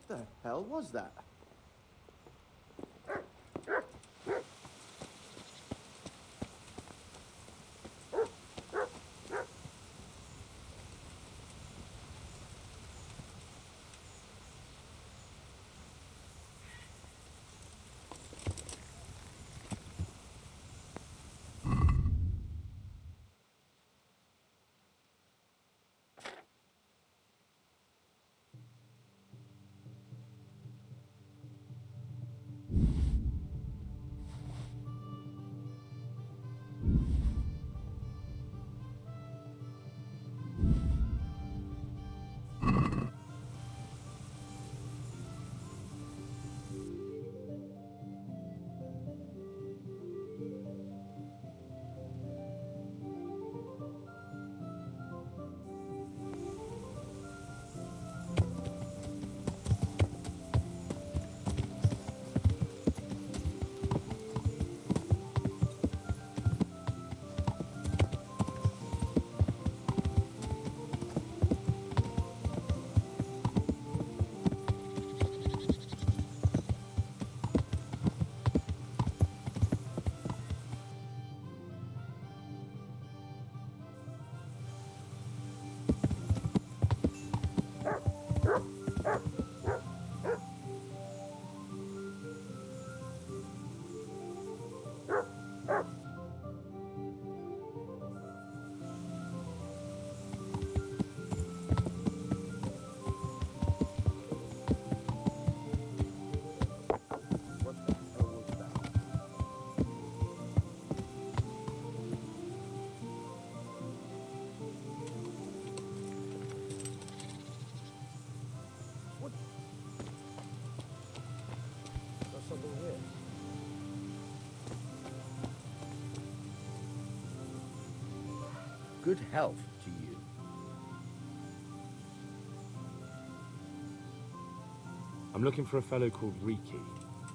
The hell was that? Good health to you. I'm looking for a fellow called Riki.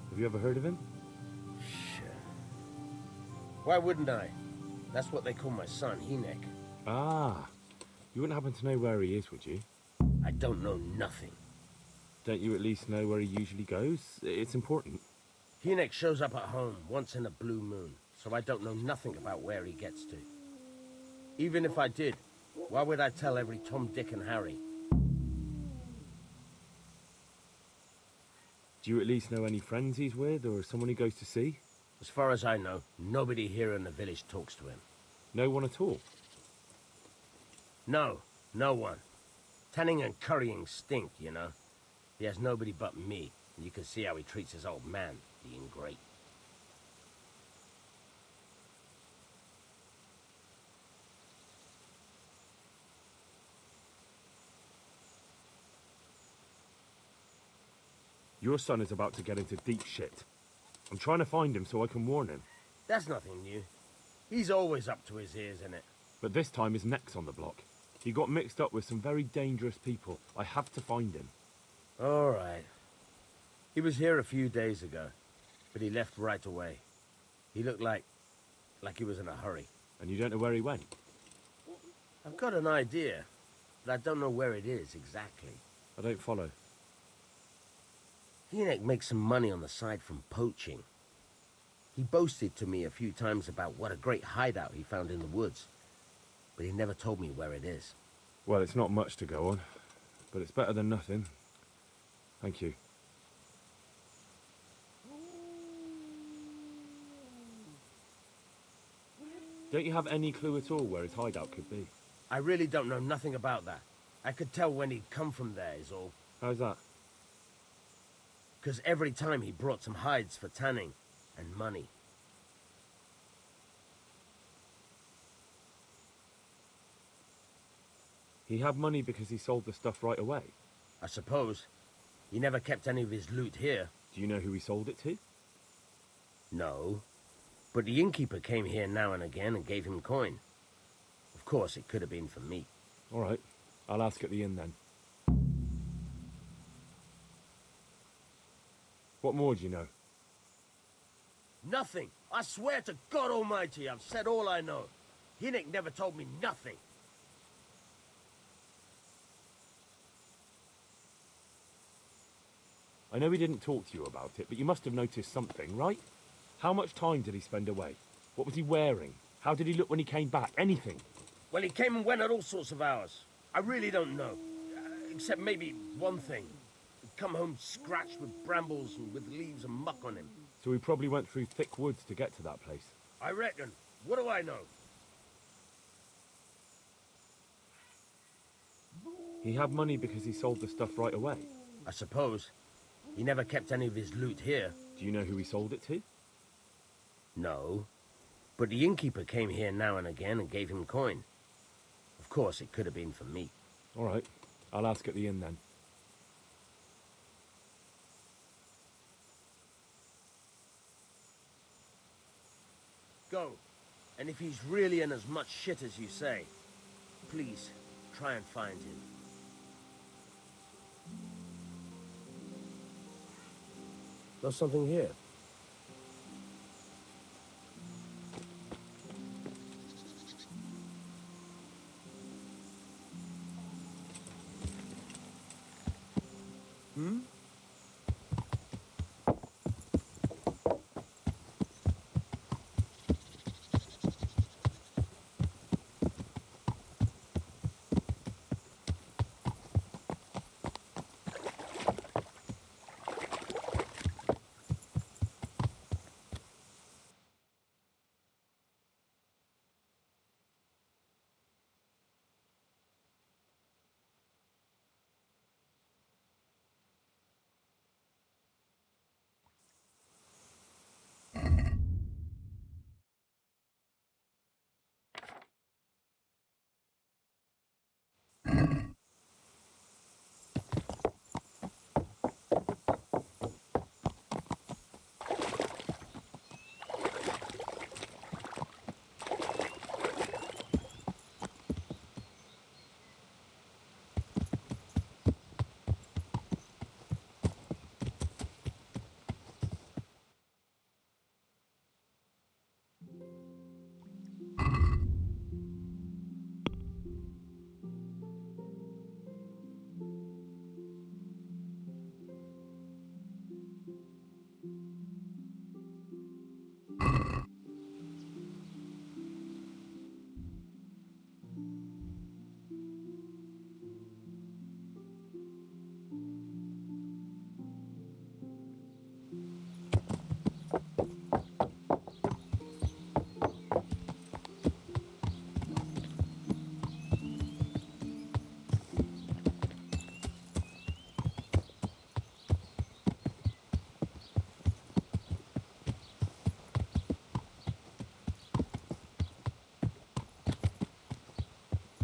Have you ever heard of him? Sure. Why wouldn't I? That's what they call my son, Hinek. Ah, you wouldn't happen to know where he is, would you? I don't know nothing. Don't you at least know where he usually goes? It's important. Hinek shows up at home once in a blue moon, so I don't know nothing about where he gets to. Even if I did, why would I tell every Tom, Dick, and Harry? Do you at least know any friends he's with, or someone he goes to see? As far as I know, nobody here in the village talks to him. No one at all? No, no one. Tanning and currying stink, you know. He has nobody but me, and you can see how he treats his old man, the ingrate. Your son is about to get into deep shit. I'm trying to find him so I can warn him. That's nothing new. He's always up to his ears in it. But this time his neck's on the block. He got mixed up with some very dangerous people. I have to find him. All right. He was here a few days ago, but he left right away. He looked like he was in a hurry. And you don't know where he went? I've got an idea, but I don't know where it is exactly. I don't follow. Hinek makes some money on the side from poaching. He boasted to me a few times about what a great hideout he found in the woods, but he never told me where it is. Well, it's not much to go on, but it's better than nothing. Thank you. Don't you have any clue at all where his hideout could be? I really don't know nothing about that. I could tell when he'd come from there is all. How's that? Because every time he brought some hides for tanning and money. He had money because he sold the stuff right away. I suppose. He never kept any of his loot here. Do you know who he sold it to? No. But the innkeeper came here now and again and gave him coin. Of course, it could have been for me. All right. I'll ask at the inn then. What more do you know? Nothing. I swear to God Almighty, I've said all I know. Hinek never told me nothing. I know he didn't talk to you about it, but you must have noticed something, right? How much time did he spend away? What was he wearing? How did he look when he came back? Anything? Well, he came and went at all sorts of hours. I really don't know. Except maybe one thing. He'd come home scratched with brambles and with leaves and muck on him. So he probably went through thick woods to get to that place. I reckon. What do I know? He had money because he sold the stuff right away. I suppose. He never kept any of his loot here. Do you know who he sold it to? No. But the innkeeper came here now and again and gave him coin. Of course, it could have been for me. All right. I'll ask at the inn then. Go. And if he's really in as much shit as you say, please, try and find him. There's something here. Hmm?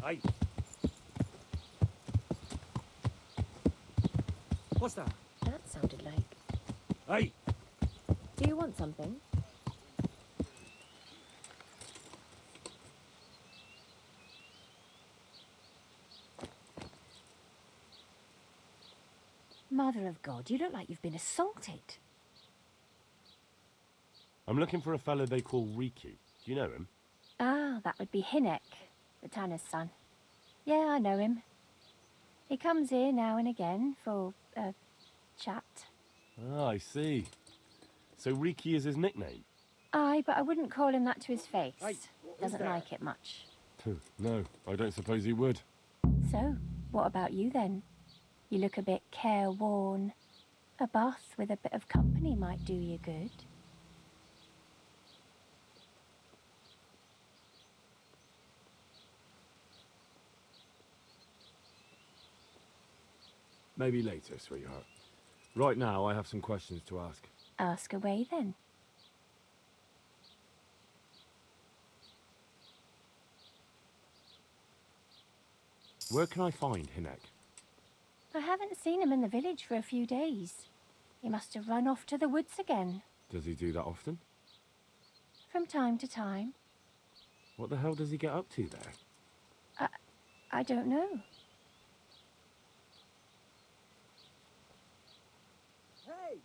Hey. What's that? That sounded like... Hey! Do you want something? Mother of God, you look like you've been assaulted. I'm looking for a fellow they call Riku. Do you know him? Ah, that would be Hinek, the tanner's son. Yeah, I know him. He comes here now and again for, chat. Ah, I see. So Riki is his nickname? Aye, but I wouldn't call him that to his face. Hey, Doesn't like it much. No, I don't suppose he would. So, what about you then? You look a bit careworn. A bath with a bit of company might do you good. Maybe later, sweetheart. Right now, I have some questions to ask. Ask away then. Where can I find Hinek? I haven't seen him in the village for a few days. He must have run off to the woods again. Does he do that often? From time to time. What the hell does he get up to there? I don't know. Hey!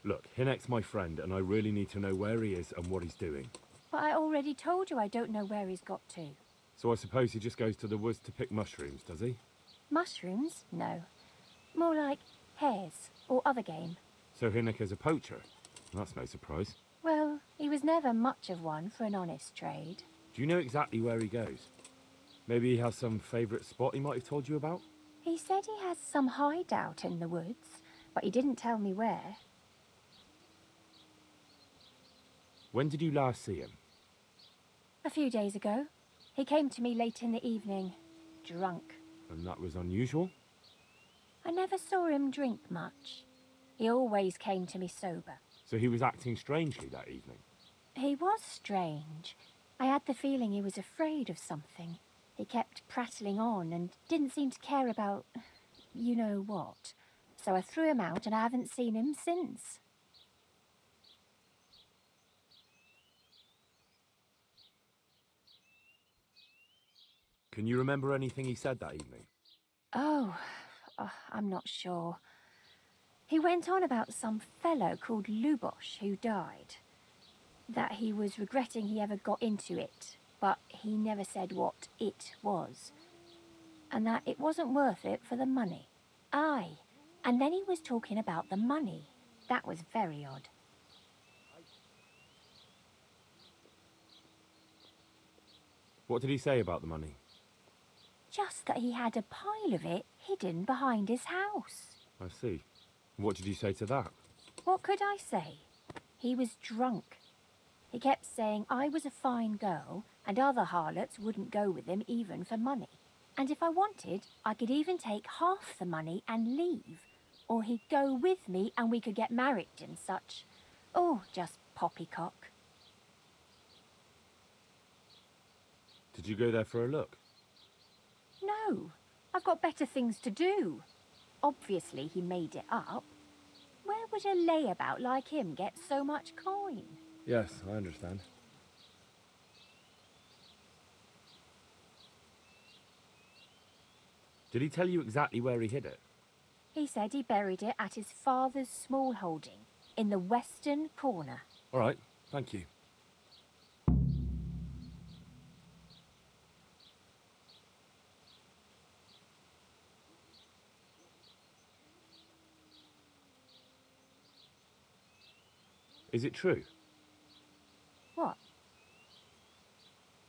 Look, Hinek's my friend, and I really need to know where he is and what he's doing. But I already told you I don't know where he's got to. So I suppose he just goes to the woods to pick mushrooms, does he? Mushrooms? No. More like hares or other game. So Hinnick is a poacher? That's no surprise. Well, he was never much of one for an honest trade. Do you know exactly where he goes? Maybe he has some favourite spot he might have told you about? He said he has some hideout in the woods, but he didn't tell me where. When did you last see him? A few days ago. He came to me late in the evening, drunk. And that was unusual? I never saw him drink much. He always came to me sober. So he was acting strangely that evening? He was strange. I had the feeling he was afraid of something. He kept prattling on and didn't seem to care about you know what. So I threw him out and I haven't seen him since. Can you remember anything he said that evening? Oh, I'm not sure. He went on about some fellow called Lubosh who died. That he was regretting he ever got into it, but he never said what it was. And that it wasn't worth it for the money. Aye, and then he was talking about the money. That was very odd. What did he say about the money? Just that he had a pile of it hidden behind his house. I see. What did you say to that? What could I say? He was drunk. He kept saying I was a fine girl and other harlots wouldn't go with him even for money. And if I wanted, I could even take half the money and leave. Or he'd go with me and we could get married and such. Oh, just poppycock. Did you go there for a look? No, I've got better things to do. Obviously he made it up. Where would a layabout like him get so much coin? Yes, I understand. Did he tell you exactly where he hid it? He said he buried it at his father's small holding, in the western corner. All right, thank you. Is it true? What?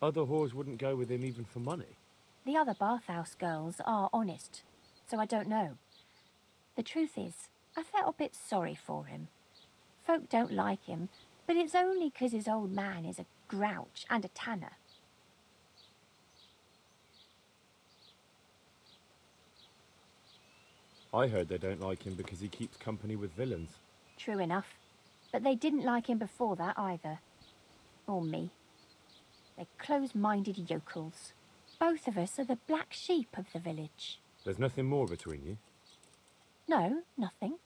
Other whores wouldn't go with him even for money. The other bathhouse girls are honest, so I don't know. The truth is, I felt a bit sorry for him. Folk don't like him, but it's only 'cause his old man is a grouch and a tanner. I heard they don't like him because he keeps company with villains. True enough. But they didn't like him before that either. Or me. They're close-minded yokels. Both of us are the black sheep of the village. There's nothing more between you? No, nothing.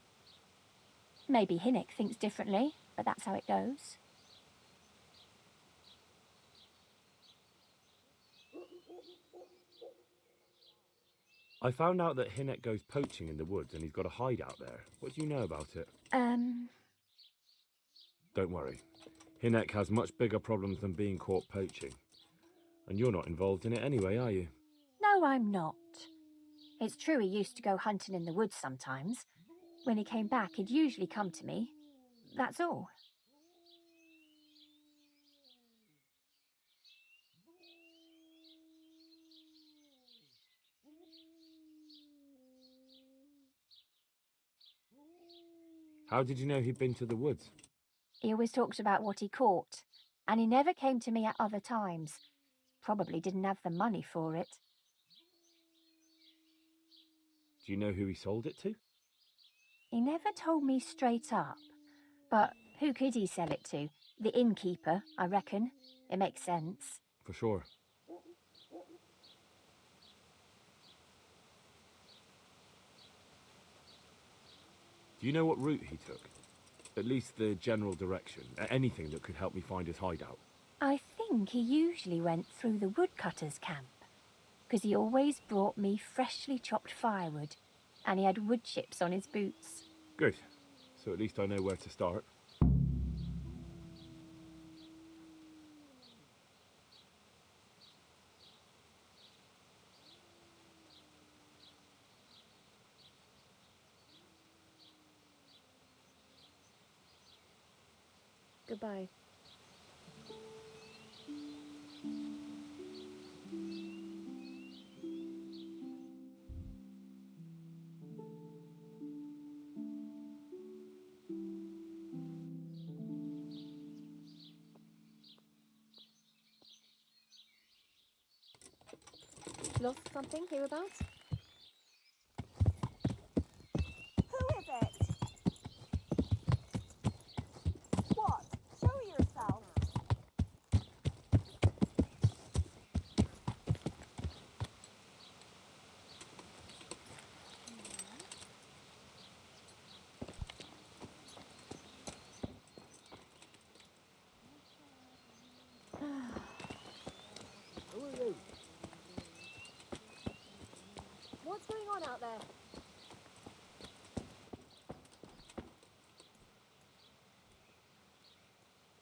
Maybe Hinnick thinks differently, but that's how it goes. I found out that Hinnick goes poaching in the woods and he's got a hideout there. What do you know about it? Don't worry. Hinnick has much bigger problems than being caught poaching. And you're not involved in it anyway, are you? No, I'm not. It's true he used to go hunting in the woods sometimes. When he came back, he'd usually come to me. That's all. How did you know he'd been to the woods? He always talked about what he caught, and he never came to me at other times. Probably didn't have the money for it. Do you know who he sold it to? He never told me straight up. But who could he sell it to? The innkeeper, I reckon. It makes sense. For sure. Do you know what route he took? At least the general direction. Anything that could help me find his hideout. I think he usually went through the woodcutter's camp. 'Cause he always brought me freshly chopped firewood. And he had wood chips on his boots. Good. So at least I know where to start. Goodbye. Lost something hereabouts? Who is it? What? Show yourself. Who are you? What's going on out there?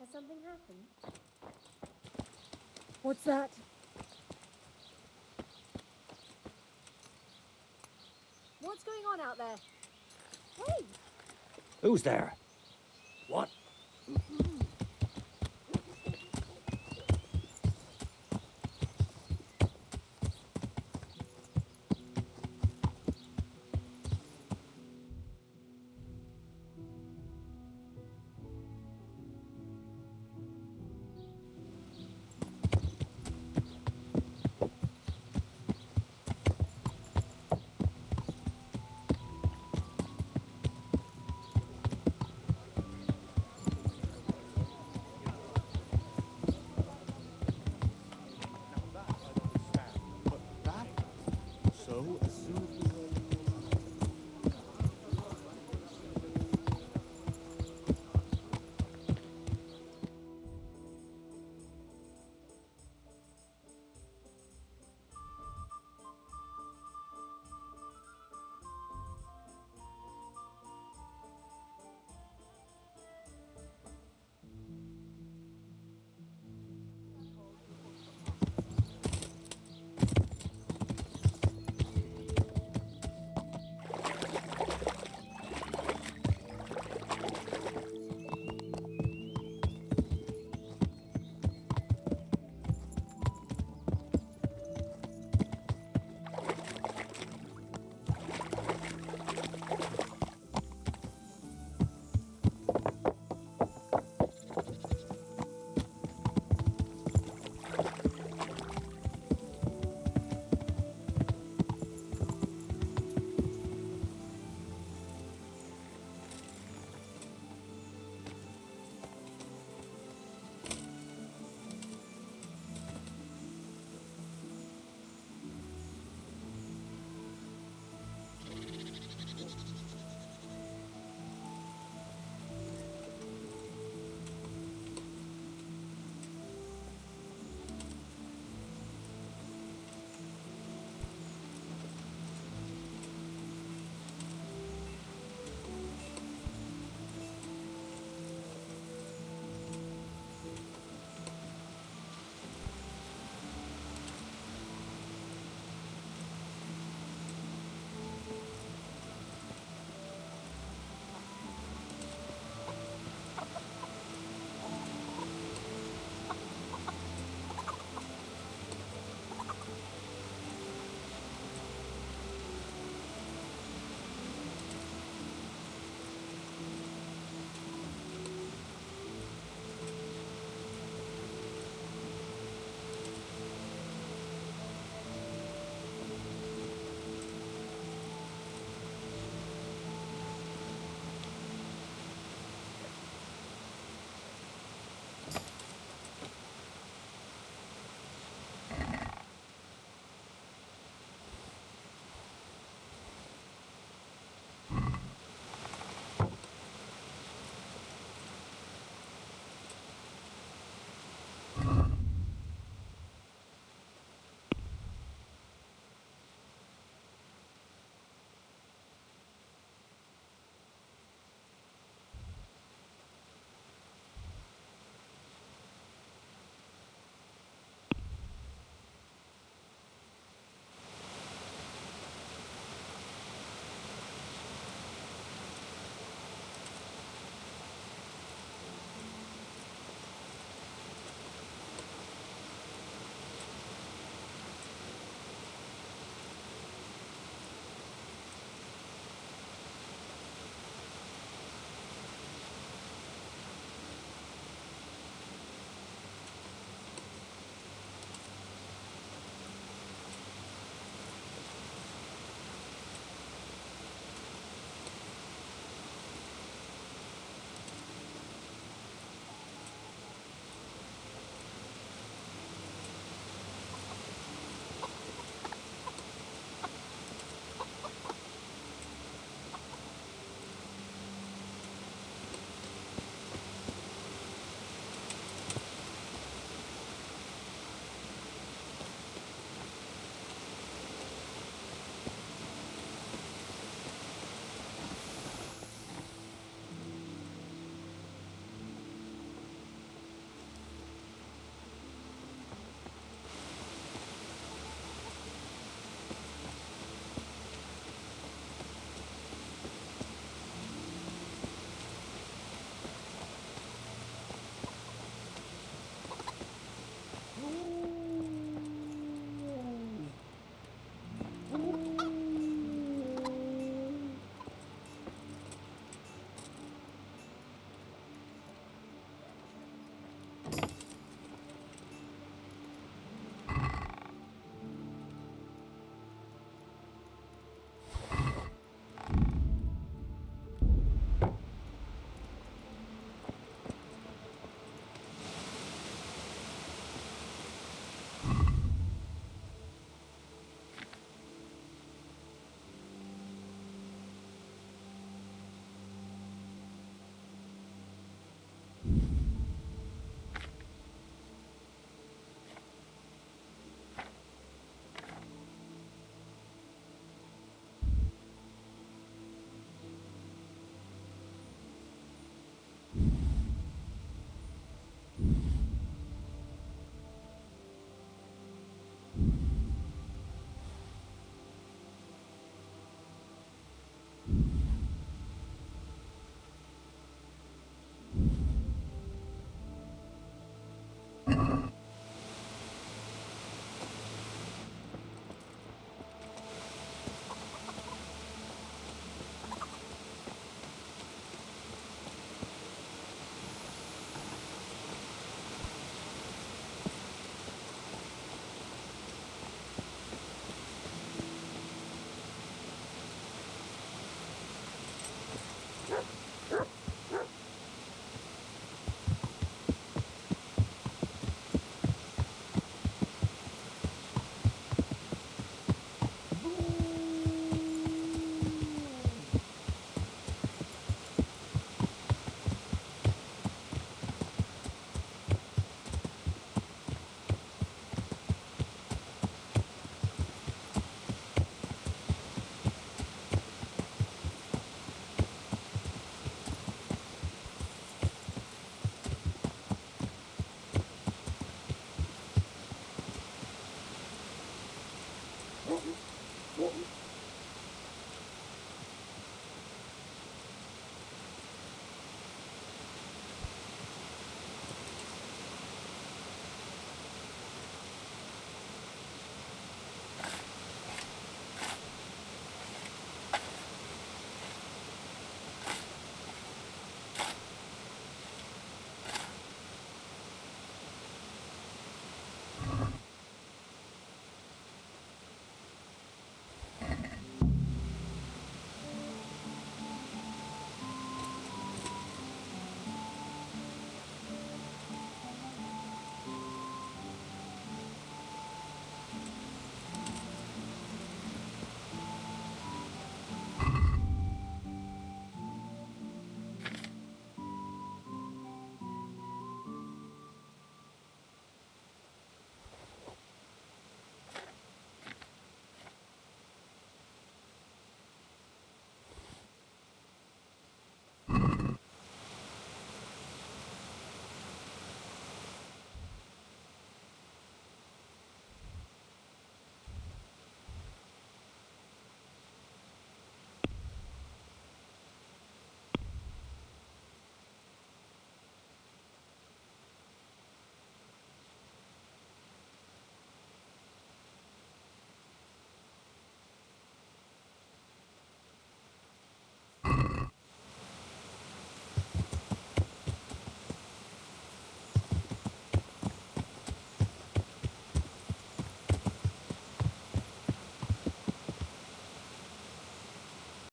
Has something happened? What's that? What's going on out there? Hey! Who's there? What? So